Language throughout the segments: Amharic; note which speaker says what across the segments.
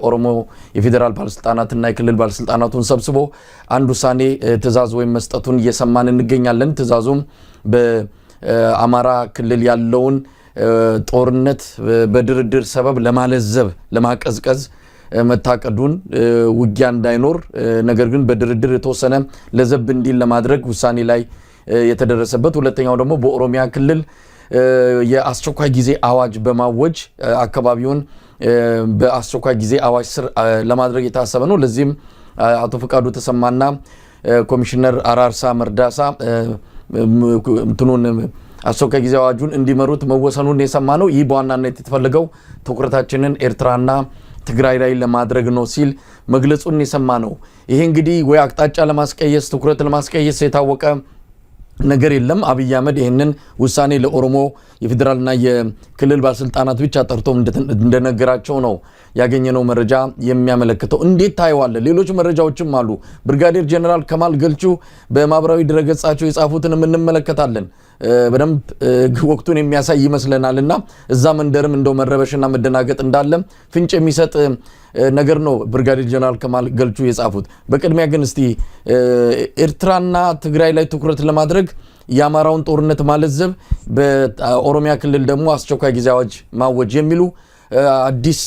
Speaker 1: ኦሮሞ የፌደራል ባለስልጣናትና የክልል ባለስልጣናቱን ሰብስቦ አንድ ውሳኔ ትዕዛዝ ወይም መስጠቱን እየሰማን እንገኛለን። ትዕዛዙም በአማራ ክልል ያለውን ጦርነት በድርድር ሰበብ ለማለዘብ ለማቀዝቀዝ መታቀዱን ውጊያ እንዳይኖር ነገር ግን በድርድር የተወሰነ ለዘብ እንዲል ለማድረግ ውሳኔ ላይ የተደረሰበት። ሁለተኛው ደግሞ በኦሮሚያ ክልል የአስቸኳይ ጊዜ አዋጅ በማወጅ አካባቢውን በአስቸኳይ ጊዜ አዋጅ ስር ለማድረግ የታሰበ ነው። ለዚህም አቶ ፈቃዱ ተሰማና ኮሚሽነር አራርሳ መርዳሳ እንትኑን አስቸኳይ ጊዜ አዋጁን እንዲመሩት መወሰኑን የሰማ ነው። ይህ በዋናነት የተፈለገው ትኩረታችንን ኤርትራና ትግራይ ላይ ለማድረግ ነው ሲል መግለጹን የሰማ ነው። ይሄ እንግዲህ ወይ አቅጣጫ ለማስቀየስ ትኩረት ለማስቀየስ የታወቀ ነገር የለም። አብይ አህመድ ይሄንን ውሳኔ ለኦሮሞ የፌደራልና የክልል ባለስልጣናት ብቻ ጠርቶ እንደነገራቸው ነው ያገኘነው መረጃ የሚያመለክተው። እንዴት ታየዋለ? ሌሎች መረጃዎችም አሉ። ብርጋዴር ጀነራል ከማል ገልቹ በማህበራዊ ድረገጻቸው የጻፉትን እንመለከታለን። በደንብ ወቅቱን የሚያሳይ ይመስለናልና እዛ መንደርም እንደው መረበሽና መደናገጥ እንዳለ ፍንጭ የሚሰጥ ነገር ነው ብርጋዴር ጀነራል ከማል ገልቹ የጻፉት። በቅድሚያ ግን እስቲ ኤርትራና ትግራይ ላይ ትኩረት ለማድረግ የአማራውን ጦርነት ማለዘብ፣ በኦሮሚያ ክልል ደግሞ አስቸኳይ ጊዜ አዋጅ ማወጅ የሚሉ አዲስ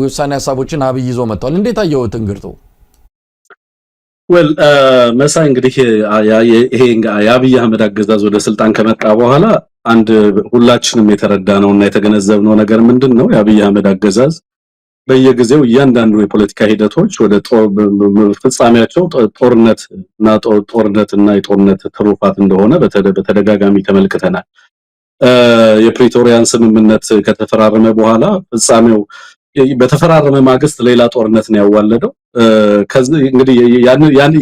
Speaker 1: ውሳኔ ሀሳቦችን አብይ ይዞ መጥቷል። እንዴት አየው ትንግርቱ?
Speaker 2: መሳይ እንግዲህ ይሄ የአብይ አህመድ አገዛዝ ወደ ስልጣን ከመጣ በኋላ አንድ ሁላችንም የተረዳነውና የተገነዘብነው ነገር ምንድነው? የአብይ አህመድ አገዛዝ በየጊዜው እያንዳንዱ የፖለቲካ ሂደቶች ወደ ፍጻሜያቸው ጦርነትና የጦርነት ትሩፋት እንደሆነ በተደጋጋሚ ተመልክተናል። የፕሪቶሪያን ስምምነት ከተፈራረመ በኋላ ፍጻሜው በተፈራረመ ማግስት ሌላ ጦርነት ነው ያዋለደው። ከዚህ እንግዲህ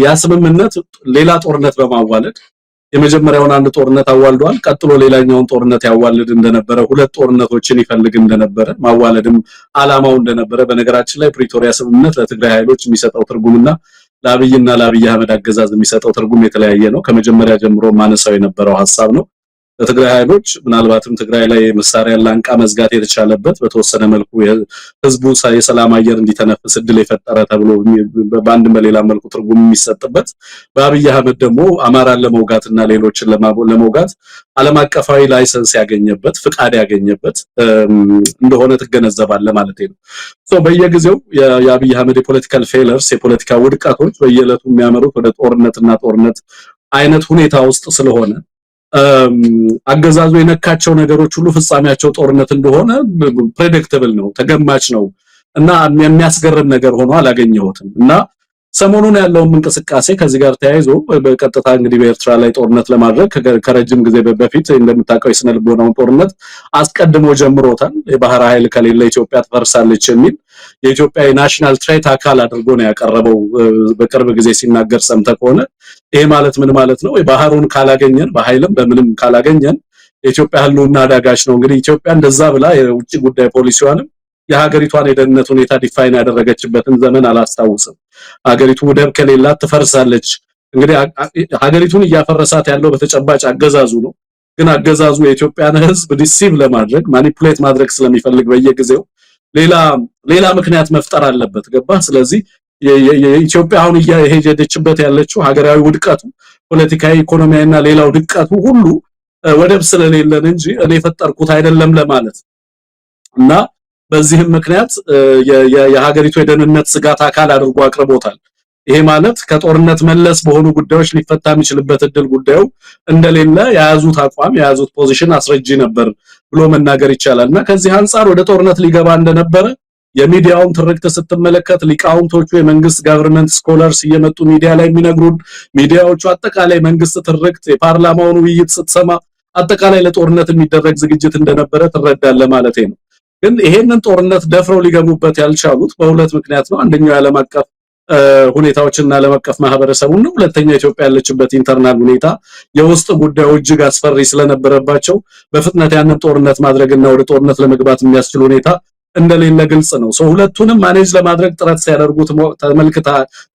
Speaker 2: ያ ስምምነት ሌላ ጦርነት በማዋለድ የመጀመሪያውን አንድ ጦርነት አዋልዷል። ቀጥሎ ሌላኛውን ጦርነት ያዋልድ እንደነበረ፣ ሁለት ጦርነቶችን ይፈልግ እንደነበረ፣ ማዋለድም አላማው እንደነበረ። በነገራችን ላይ ፕሪቶሪያ ስምምነት ለትግራይ ኃይሎች የሚሰጠው ትርጉምና ለአብይና ለአብይ አህመድ አገዛዝ የሚሰጠው ትርጉም የተለያየ ነው። ከመጀመሪያ ጀምሮ ማነሳው የነበረው ሐሳብ ነው። ለትግራይ ኃይሎች ምናልባትም ትግራይ ላይ መሳሪያ ላንቃ መዝጋት የተቻለበት በተወሰነ መልኩ ህዝቡ የሰላም አየር እንዲተነፍስ እድል የፈጠረ ተብሎ በአንድም በሌላ መልኩ ትርጉም የሚሰጥበት፣ በአብይ አህመድ ደግሞ አማራን ለመውጋትና ሌሎችን ለመውጋት ዓለም አቀፋዊ ላይሰንስ ያገኘበት ፍቃድ ያገኘበት እንደሆነ ትገነዘባለህ ማለት ነው። በየጊዜው የአብይ አህመድ የፖለቲካል ፌለርስ የፖለቲካ ውድቀቶች በየዕለቱ የሚያመሩት ወደ ጦርነት አይነት ሁኔታ ውስጥ ስለሆነ አገዛዙ የነካቸው ነገሮች ሁሉ ፍጻሜያቸው ጦርነት እንደሆነ ፕሬዲክተብል ነው፣ ተገማች ነው እና የሚያስገርም ነገር ሆኖ አላገኘሁትም። እና ሰሞኑን ያለው እንቅስቃሴ ከዚህ ጋር ተያይዞ በቀጥታ እንግዲህ በኤርትራ ላይ ጦርነት ለማድረግ ከረጅም ጊዜ በፊት እንደምታውቀው የስነ ልቦናውን ጦርነት አስቀድሞ ጀምሮታል። የባህር ኃይል ከሌለ ኢትዮጵያ ትፈርሳለች የሚል የኢትዮጵያ ናሽናል ትሬት አካል አድርጎ ነው ያቀረበው። በቅርብ ጊዜ ሲናገር ሰምተህ ከሆነ ይሄ ማለት ምን ማለት ነው? የባህሩን ካላገኘን በኃይልም በምንም ካላገኘን የኢትዮጵያ ህልውና አዳጋች ነው። እንግዲህ ኢትዮጵያ እንደዛ ብላ የውጭ ጉዳይ ፖሊሲዋንም የሀገሪቷን የደህንነት ሁኔታ ዲፋይን ያደረገችበትን ዘመን አላስታውስም። ሀገሪቱ ወደብ ከሌላት ትፈርሳለች። እንግዲህ ሀገሪቱን እያፈረሳት ያለው በተጨባጭ አገዛዙ ነው። ግን አገዛዙ የኢትዮጵያን ህዝብ ዲሲቭ ለማድረግ ማኒፑሌት ማድረግ ስለሚፈልግ በየጊዜው ሌላ ምክንያት መፍጠር አለበት። ገባ? ስለዚህ የኢትዮጵያ አሁን እየሄደችበት ያለችው ሀገራዊ ውድቀቱ ፖለቲካዊ፣ ኢኮኖሚያዊና ሌላው ድቀቱ ሁሉ ወደብ ስለሌለን እንጂ እኔ ፈጠርኩት አይደለም ለማለት እና በዚህም ምክንያት የሀገሪቱ የደህንነት ስጋት አካል አድርጎ አቅርቦታል። ይሄ ማለት ከጦርነት መለስ በሆኑ ጉዳዮች ሊፈታ የሚችልበት እድል ጉዳዩ እንደሌለ የያዙት አቋም የያዙት ፖዚሽን አስረጂ ነበር ብሎ መናገር ይቻላልና ከዚህ አንፃር ወደ ጦርነት ሊገባ እንደነበረ የሚዲያውን ትርክት ስትመለከት ሊቃውንቶቹ የመንግስት ጋቨርንመንት ስኮላርስ እየመጡ ሚዲያ ላይ የሚነግሩን ሚዲያዎቹ አጠቃላይ መንግስት ትርክት የፓርላማውን ውይይት ስትሰማ አጠቃላይ ለጦርነት የሚደረግ ዝግጅት እንደነበረ ትረዳለህ ማለት ነው። ግን ይሄንን ጦርነት ደፍረው ሊገቡበት ያልቻሉት በሁለት ምክንያት ነው። አንደኛው የዓለም አቀፍ ሁኔታዎችና ዓለም አቀፍ ማህበረሰቡ ነው። ሁለተኛው ኢትዮጵያ ያለችበት ኢንተርናል ሁኔታ የውስጥ ጉዳዩ እጅግ አስፈሪ ስለነበረባቸው በፍጥነት ያንን ጦርነት ማድረግና ወደ ጦርነት ለመግባት የሚያስችል ሁኔታ እንደሌለ ግልጽ ነው። ሁለቱንም ማኔጅ ለማድረግ ጥረት ሲያደርጉት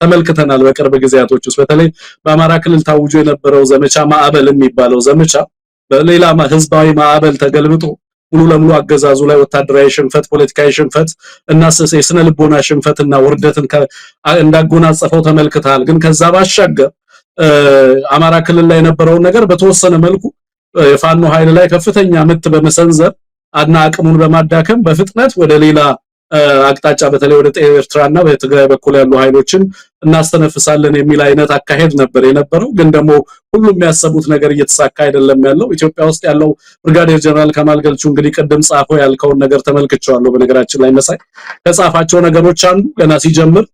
Speaker 2: ተመልክተናል። በቅርብ ጊዜያቶች ውስጥ በተለይ በአማራ ክልል ታውጆ የነበረው ዘመቻ ማዕበል የሚባለው ዘመቻ በሌላ ህዝባዊ ማዕበል ተገልብጦ ሙሉ ለሙሉ አገዛዙ ላይ ወታደራዊ ሽንፈት፣ ፖለቲካዊ ሽንፈት እና የስነ ልቦና ሽንፈትና ውርደትን እንዳጎናጸፈው ተመልክተሃል። ግን ከዛ ባሻገር አማራ ክልል ላይ የነበረው ነገር በተወሰነ መልኩ የፋኖ ኃይል ላይ ከፍተኛ ምት በመሰንዘር እና አቅሙን በማዳከም በፍጥነት ወደ ሌላ አቅጣጫ በተለይ ወደ ኤርትራና በትግራይ በኩል ያሉ ኃይሎችን እናስተነፍሳለን የሚል አይነት አካሄድ ነበር የነበረው። ግን ደግሞ ሁሉም ያሰቡት ነገር እየተሳካ አይደለም ያለው። ኢትዮጵያ ውስጥ ያለው ብርጋዴር ጀነራል ከማል ገልቹ እንግዲህ ቀደም ጻፈው ያልከውን ነገር ተመልክቻለሁ። በነገራችን ላይ መሳይ ከጻፋቸው ነገሮች አንዱ ገና ሲጀምር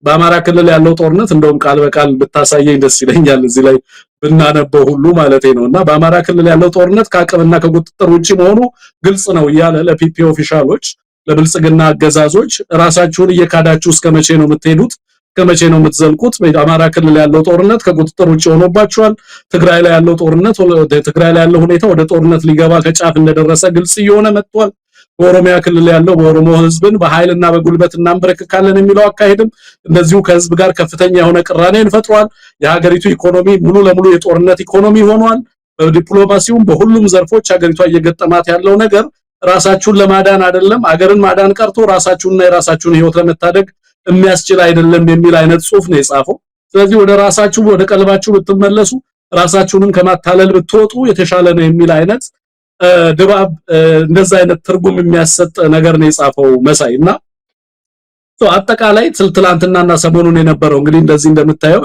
Speaker 2: በአማራ ክልል ያለው ጦርነት እንደውም ቃል በቃል ብታሳየኝ ደስ ይለኛል እዚህ ላይ ብናነበው ሁሉ ማለት ነውና በአማራ ክልል ያለው ጦርነት ከአቅምና ከቁጥጥር ውጪ መሆኑ ግልጽ ነው እያለ ለፒፒ ኦፊሻሎች ለብልጽግና አገዛዞች ራሳችሁን እየካዳችሁ እስከመቼ ነው የምትሄዱት? እስከመቼ ነው የምትዘልቁት? በአማራ ክልል ያለው ጦርነት ከቁጥጥር ውጪ ሆኖባችኋል። ትግራይ ላይ ያለው ጦርነት ትግራይ ላይ ያለው ሁኔታ ወደ ጦርነት ሊገባ ከጫፍ እንደደረሰ ግልጽ እየሆነ መጥቷል። በኦሮሚያ ክልል ያለው በኦሮሞ ህዝብን በኃይልና በጉልበት እናንበረክካለን የሚለው አካሄድም እንደዚሁ ከህዝብ ጋር ከፍተኛ የሆነ ቅራኔን ፈጥሯል። የሀገሪቱ ኢኮኖሚ ሙሉ ለሙሉ የጦርነት ኢኮኖሚ ሆኗል። በዲፕሎማሲውም በሁሉም ዘርፎች ሀገሪቷ እየገጠማት ያለው ነገር ራሳችሁን ለማዳን አይደለም፣ አገርን ማዳን ቀርቶ ራሳችሁንና የራሳችሁን ህይወት ለመታደግ የሚያስችል አይደለም የሚል አይነት ጽሑፍ ነው የጻፈው። ስለዚህ ወደ ራሳችሁ ወደ ቀልባችሁ ብትመለሱ ራሳችሁንም ከማታለል ብትወጡ የተሻለ ነው የሚል አይነት ድባብ እንደዛ አይነት ትርጉም የሚያሰጥ ነገር ነው የጻፈው መሳይና አጠቃላይ ትላንትናና ሰሞኑን የነበረው እንግዲህ እንደዚህ እንደምታየው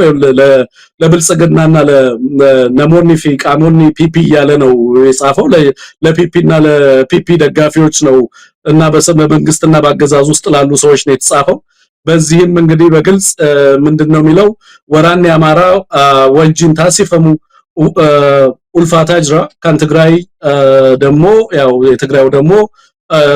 Speaker 2: ለብልጽግናና ለነሞርኒፊ ቃሞኒ ፒፒ ያለ ነው የጻፈው ለፒፒና ለፒፒ ደጋፊዎች ነው እና በመንግስትና በአገዛዙ ውስጥ ላሉ ሰዎች ነው የተጻፈው። በዚህም እንግዲህ በግልጽ ምንድነው የሚለው ወራኔ አማራ ወንጂን ታሲፈሙ ኡልፋታጅራ ከንትግራይ ደግሞ ያው የትግራዩ ደግሞ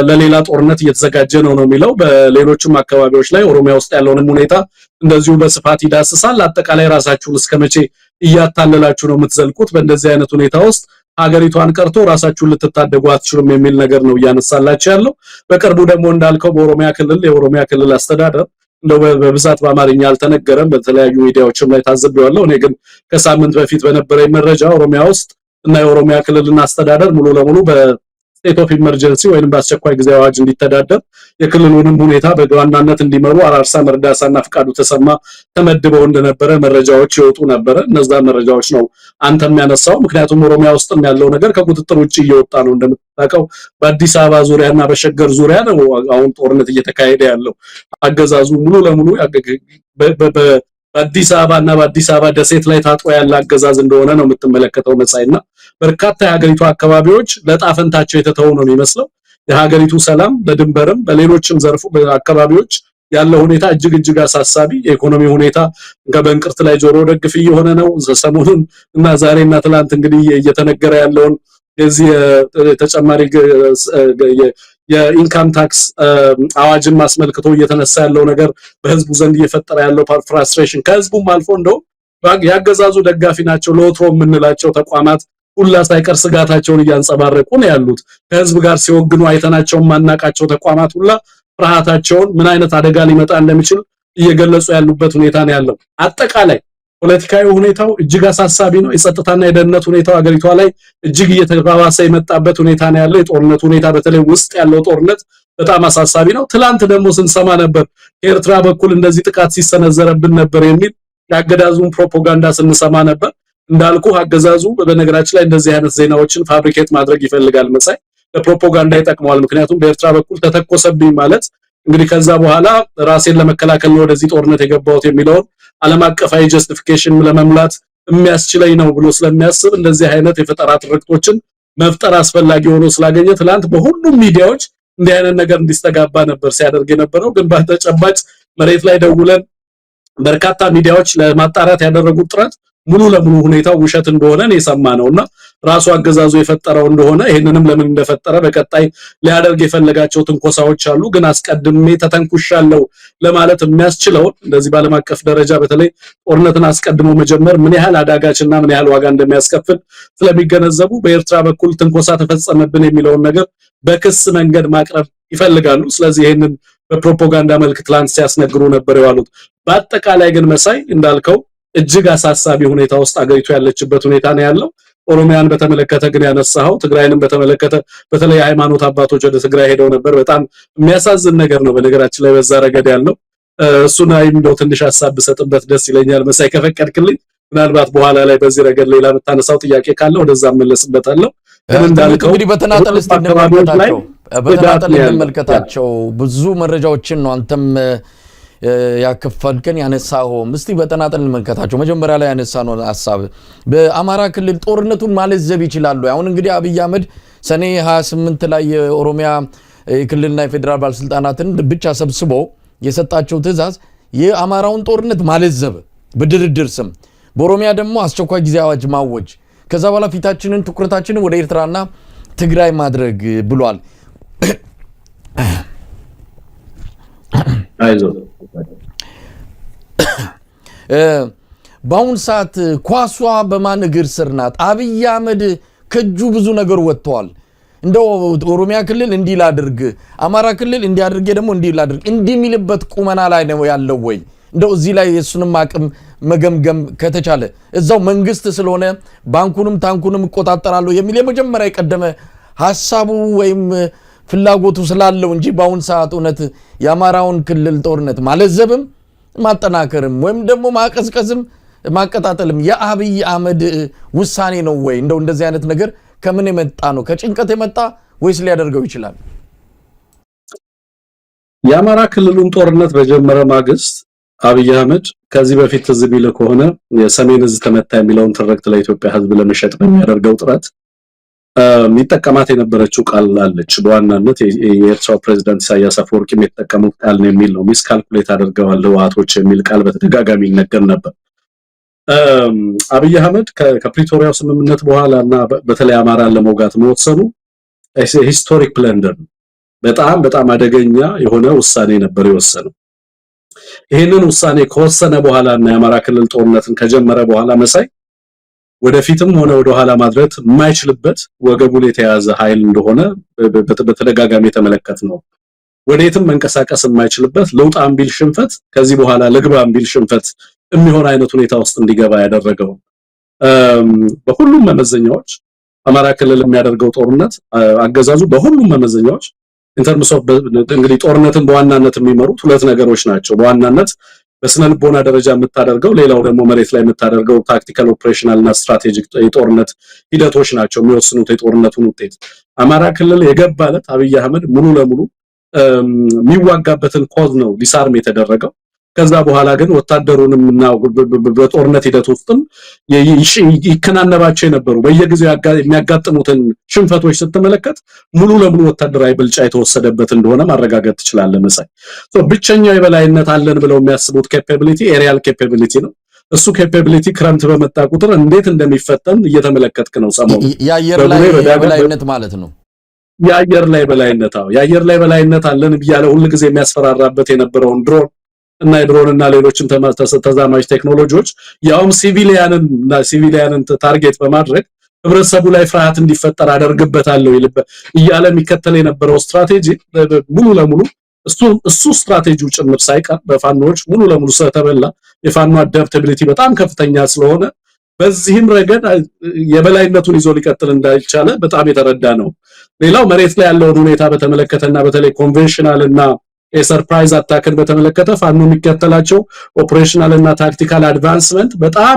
Speaker 2: ለሌላ ጦርነት እየተዘጋጀ ነው የሚለው። በሌሎችም አካባቢዎች ላይ ኦሮሚያ ውስጥ ያለውን ሁኔታ እንደዚሁ በስፋት ይዳስሳል። አጠቃላይ ራሳችሁን እስከመቼ እያታለላችሁ ነው የምትዘልቁት? በእንደዚህ አይነት ሁኔታ ውስጥ ሀገሪቷን ቀርቶ ራሳችሁን ልትታደጉ አትችሉም የሚል ነገር ነው እያነሳላችሁ ያለው። በቅርቡ ደግሞ እንዳልከው በኦሮሚያ ክልል የኦሮሚያ ክልል አስተዳደር እንደው በብዛት በአማርኛ አልተነገረም፣ በተለያዩ ሚዲያዎችም ላይ ታዘብየዋለሁ። እኔ ግን ከሳምንት በፊት በነበረኝ መረጃ ኦሮሚያ ውስጥ እና የኦሮሚያ ክልልና አስተዳደር ሙሉ ለሙሉ በስቴት ኦፍ ኢመርጀንሲ ወይንም በአስቸኳይ ጊዜ አዋጅ እንዲተዳደር የክልሉንም ሁኔታ በዋናነት እንዲመሩ አራርሳ መርዳሳና ፍቃዱ ተሰማ ተመድበው እንደነበረ መረጃዎች ይወጡ ነበር። እነዛ መረጃዎች ነው አንተም ያነሳው። ምክንያቱም ኦሮሚያ ውስጥም ያለው ነገር ከቁጥጥር ውጪ እየወጣ ነው። እንደምታውቀው በአዲስ አበባ ዙሪያና በሸገር ዙሪያ ነው አሁን ጦርነት እየተካሄደ ያለው። አገዛዙ ሙሉ ለሙሉ በአዲስ አበባና በአዲስ አበባ ደሴት ላይ ታጥቆ ያለ አገዛዝ እንደሆነ ነው የምትመለከተው መጻይና በርካታ የሀገሪቱ አካባቢዎች ለጣፈንታቸው የተተው ነው የሚመስለው። የሀገሪቱ ሰላም በድንበርም በሌሎችም ዘርፉ በአካባቢዎች ያለው ሁኔታ እጅግ አሳሳቢ፣ የኢኮኖሚ ሁኔታ በእንቅርት ላይ ጆሮ ደግፍ እየሆነ ነው። ሰሞኑን እና ዛሬና ትላንት እንግዲህ እየተነገረ ያለውን የዚህ ተጨማሪ የኢንካም ታክስ አዋጅን ማስመልክቶ እየተነሳ ያለው ነገር በህዝቡ ዘንድ እየፈጠረ ያለው ፍራስትሬሽን ከህዝቡም አልፎ እንደው ያገዛዙ ደጋፊ ናቸው ለወትሮ የምንላቸው ተቋማት ሁላ ሳይቀር ስጋታቸውን እያንጸባረቁ ነው ያሉት። ከህዝብ ጋር ሲወግኑ አይተናቸው ማናቃቸው ተቋማት ሁላ ፍርሃታቸውን ምን አይነት አደጋ ሊመጣ እንደሚችል እየገለጹ ያሉበት ሁኔታ ነው ያለው። አጠቃላይ ፖለቲካዊ ሁኔታው እጅግ አሳሳቢ ነው። የጸጥታና የደህንነት ሁኔታው አገሪቷ ላይ እጅግ እየተባባሰ የመጣበት ሁኔታ ነው ያለው። የጦርነት ሁኔታ በተለይ ውስጥ ያለው ጦርነት በጣም አሳሳቢ ነው። ትላንት ደግሞ ስንሰማ ነበር ከኤርትራ በኩል እንደዚህ ጥቃት ሲሰነዘረብን ነበር የሚል ያገዳዙን ፕሮፓጋንዳ ስንሰማ ነበር። እንዳልኩ አገዛዙ በነገራችን ላይ እንደዚህ አይነት ዜናዎችን ፋብሪኬት ማድረግ ይፈልጋል መሳይ፣ ለፕሮፓጋንዳ ይጠቅመዋል። ምክንያቱም በኤርትራ በኩል ተተኮሰብኝ ማለት እንግዲህ ከዛ በኋላ ራሴን ለመከላከል ነው ወደዚህ ጦርነት የገባሁት የሚለውን ዓለም አቀፋዊ ጀስቲፊኬሽን ለመሙላት የሚያስችለኝ ነው ብሎ ስለሚያስብ እንደዚህ አይነት የፈጠራ ትርክቶችን መፍጠር አስፈላጊ ሆኖ ስላገኘ ትላንት በሁሉም ሚዲያዎች እንዲህ አይነት ነገር እንዲስተጋባ ነበር ሲያደርግ የነበረው። ግን በተጨባጭ መሬት ላይ ደውለን በርካታ ሚዲያዎች ለማጣራት ያደረጉት ጥረት ሙሉ ለሙሉ ሁኔታው ውሸት እንደሆነ ነው የሰማነውና ራሱ አገዛዙ የፈጠረው እንደሆነ ይሄንንም ለምን እንደፈጠረ በቀጣይ ሊያደርግ የፈለጋቸው ትንኮሳዎች አሉ። ግን አስቀድሜ ተተንኩሻለሁ ለማለት የሚያስችለው እንደዚህ ባለም አቀፍ ደረጃ በተለይ ጦርነትን አስቀድሞ መጀመር ምን ያህል አዳጋችና ምን ያህል ዋጋ እንደሚያስከፍል ስለሚገነዘቡ በኤርትራ በኩል ትንኮሳ ተፈጸመብን የሚለውን ነገር በክስ መንገድ ማቅረብ ይፈልጋሉ። ስለዚህ ይሄንን በፕሮፓጋንዳ መልክ ትላንት ሲያስነግሩ ነበር የዋሉት። በአጠቃላይ ግን መሳይ እንዳልከው እጅግ አሳሳቢ ሁኔታ ውስጥ አገሪቱ ያለችበት ሁኔታ ነው ያለው። ኦሮሚያን በተመለከተ ግን ያነሳው ትግራይንም በተመለከተ በተለይ ሃይማኖት አባቶች ወደ ትግራይ ሄደው ነበር። በጣም የሚያሳዝን ነገር ነው በነገራችን ላይ በዛ ረገድ ያለው እሱን አይምደው ትንሽ ሐሳብ ብሰጥበት ደስ ይለኛል። መሳይ ከፈቀድክልኝ ምናልባት በኋላ ላይ በዚህ ረገድ ሌላ የምታነሳው ጥያቄ ካለ ወደዛ መለስበታለሁ። እንዳልከው
Speaker 1: እንግዲህ በተናጠል እንመልከታቸው ብዙ መረጃዎችን ነው አንተም ያከፈልከን ያነሳው። እስቲ በተናጠል እንመልከታቸው። መጀመሪያ ላይ ያነሳነው ሐሳብ በአማራ ክልል ጦርነቱን ማለዘብ ይችላሉ። አሁን እንግዲህ አብይ አህመድ ሰኔ 28 ላይ የኦሮሚያ ክልልና የፌደራል ባለስልጣናትን ብቻ ሰብስቦ የሰጣቸው ትዕዛዝ የአማራውን ጦርነት ማለዘብ በድርድር ስም፣ በኦሮሚያ ደግሞ አስቸኳይ ጊዜ አዋጅ ማወጅ፣ ከዛ በኋላ ፊታችንን ትኩረታችንን ወደ ኤርትራና ትግራይ ማድረግ ብሏል። በአሁን ሰዓት ኳሷ በማን እግር ስር ናት? አብይ አህመድ ከእጁ ብዙ ነገር ወጥተዋል። እንደው ኦሮሚያ ክልል እንዲህ ላድርግ፣ አማራ ክልል እንዲያድርጌ ደግሞ እንዲህ ላድርግ እንዲህ የሚልበት ቁመና ላይ ነው ያለው ወይ? እንደው እዚህ ላይ የሱንም አቅም መገምገም ከተቻለ እዛው መንግስት ስለሆነ ባንኩንም ታንኩንም እቆጣጠራለሁ የሚል የመጀመሪያ የቀደመ ሐሳቡ ወይም ፍላጎቱ ስላለው እንጂ በአሁን ሰዓት እውነት የአማራውን ክልል ጦርነት ማለዘብም ማጠናከርም ወይም ደግሞ ማቀዝቀዝም ማቀጣጠልም የአብይ አህመድ ውሳኔ ነው ወይ? እንደው እንደዚህ አይነት ነገር ከምን የመጣ ነው? ከጭንቀት የመጣ ወይስ ሊያደርገው ይችላል?
Speaker 2: የአማራ ክልሉን ጦርነት በጀመረ ማግስት አብይ አህመድ ከዚህ በፊት ትዝ ቢል ከሆነ የሰሜን ዕዝ ተመታ የሚለውን ትርክት ለኢትዮጵያ ሕዝብ ለመሸጥ በሚያደርገው ጥረት የሚጠቀማት የነበረችው ቃል አለች። በዋናነት የኤርትራው ፕሬዝዳንት ኢሳያስ አፈወርቂ የሚጠቀሙት ቃል ነው የሚል ነው። ሚስካልኩሌት አድርገዋል ህወሓቶች የሚል ቃል በተደጋጋሚ ይነገር ነበር። አብይ አህመድ ከፕሪቶሪያው ስምምነት በኋላና በተለይ አማራን ለመውጋት መወሰኑ ሂስቶሪክ ብለንደር ነው። በጣም በጣም አደገኛ የሆነ ውሳኔ ነበር የወሰነው። ይሄንን ውሳኔ ከወሰነ በኋላና የአማራ ክልል ጦርነትን ከጀመረ በኋላ መሳይ ወደፊትም ሆነ ወደ ኋላ ማድረግ የማይችልበት ወገቡን የተያዘ ኃይል እንደሆነ በተደጋጋሚ የተመለከት ነው። ወዴትም መንቀሳቀስ የማይችልበት ለውጥ አምቢል ሽንፈት ከዚህ በኋላ ለግባ አምቢል ሽንፈት የሚሆን አይነት ሁኔታ ውስጥ እንዲገባ ያደረገው በሁሉም መመዘኛዎች አማራ ክልል የሚያደርገው ጦርነት አገዛዙ በሁሉም መመዘኛዎች ኢንተርምስ ኦፍ እንግዲህ ጦርነትን በዋናነት የሚመሩት ሁለት ነገሮች ናቸው። በዋናነት በስነ ልቦና ደረጃ የምታደርገው፣ ሌላው ደግሞ መሬት ላይ የምታደርገው ታክቲካል ኦፕሬሽናል እና ስትራቴጂክ የጦርነት ሂደቶች ናቸው የሚወስኑት የጦርነቱን ውጤት። አማራ ክልል የገባለት አብይ አህመድ ሙሉ ለሙሉ የሚዋጋበትን ኮዝ ነው ዲሳርም የተደረገው። ከዛ በኋላ ግን ወታደሩንም እና በጦርነት ሂደት ውስጥም ይከናነባቸው የነበሩ በየጊዜው የሚያጋጥሙትን ሽንፈቶች ስትመለከት ሙሉ ለሙሉ ወታደራዊ ብልጫ የተወሰደበት እንደሆነ ማረጋገጥ ትችላለህ መሳይ። ብቸኛው የበላይነት አለን ብለው የሚያስቡት ኬፓቢሊቲ ኤሪያል ኬፓቢሊቲ ነው። እሱ ኬፓቢሊቲ ክረምት በመጣ ቁጥር እንዴት እንደሚፈተን እየተመለከትክ ነው። ሰሞኑን
Speaker 1: የአየር ላይ የበላይነት ማለት ነው።
Speaker 2: የአየር ላይ በላይነት የአየር ላይ በላይነት አለን ብያለ ሁሉ ጊዜ የሚያስፈራራበት የነበረውን ድሮን እና የድሮንና ሌሎችም ተዛማጅ ቴክኖሎጂዎች ያውም ሲቪሊያንን ታርጌት በማድረግ ህብረተሰቡ ላይ ፍርሃት እንዲፈጠር አደርግበታለሁ እያለ የሚከተል የነበረው ስትራቴጂ ሙሉ ለሙሉ እሱ ስትራቴጂው ጭምር ሳይቀር በፋኖች ሙሉ ለሙሉ ስለተበላ የፋኖ አዳፕታቢሊቲ በጣም ከፍተኛ ስለሆነ በዚህም ረገድ የበላይነቱን ይዞ ሊቀጥል እንዳይቻለ በጣም የተረዳ ነው። ሌላው መሬት ላይ ያለውን ሁኔታ በተመለከተና በተለይ ኮንቬንሽናል እና የሰርፕራይዝ አታክን በተመለከተ ፋኖ የሚከተላቸው ኦፕሬሽናል እና ታክቲካል አድቫንስመንት በጣም